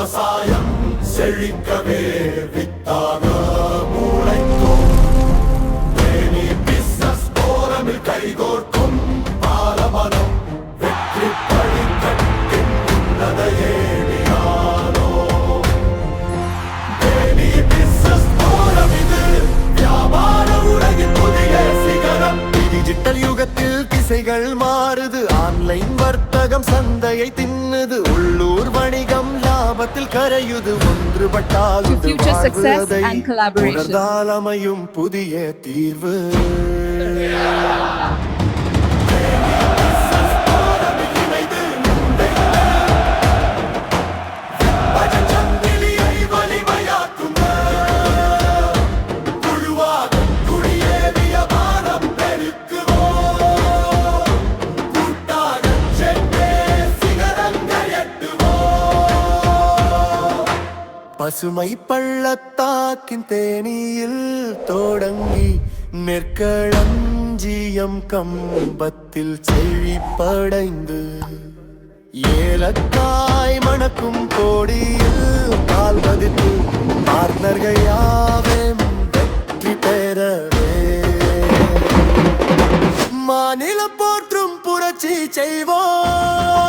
விவசாயம் செழிக்கவே வித்தாக மூளைக்கும் தேனி பிசினஸ் போரமில் கைகோர்க்கும் பாலமனம் வெற்றி பழிக்கட்டின் உன்னத ஏணியானோ தேனி பிசினஸ் போரம் இது வியாபார உலகின் புதிய சிகரம். டிஜிட்டல் யுகத்தில் திசைகள் மாறுது, ஆன்லைன் வர்த்தகம் சந்தையை தின்னுது, உள்ளூர் வணிகம் லாபத்தில் கரையுது, ஒன்றுபட்டால் To future success and collaboration. உணர்ந்தால் அமையும் புதிய தீர்வு. பசுமை பள்ளத்தாக்கின் தேனியில் தொடங்கி நெற்களஞ்சியம் கம்பத்தில் செழிப்படைந்து ஏலக்காய் மணக்கும் கோடியில் கால் பதித்து பார்ட்னர்கள் யாவே வெற்றி பெறவே மாநில போற்றும் புரட்சி செய்வோம்.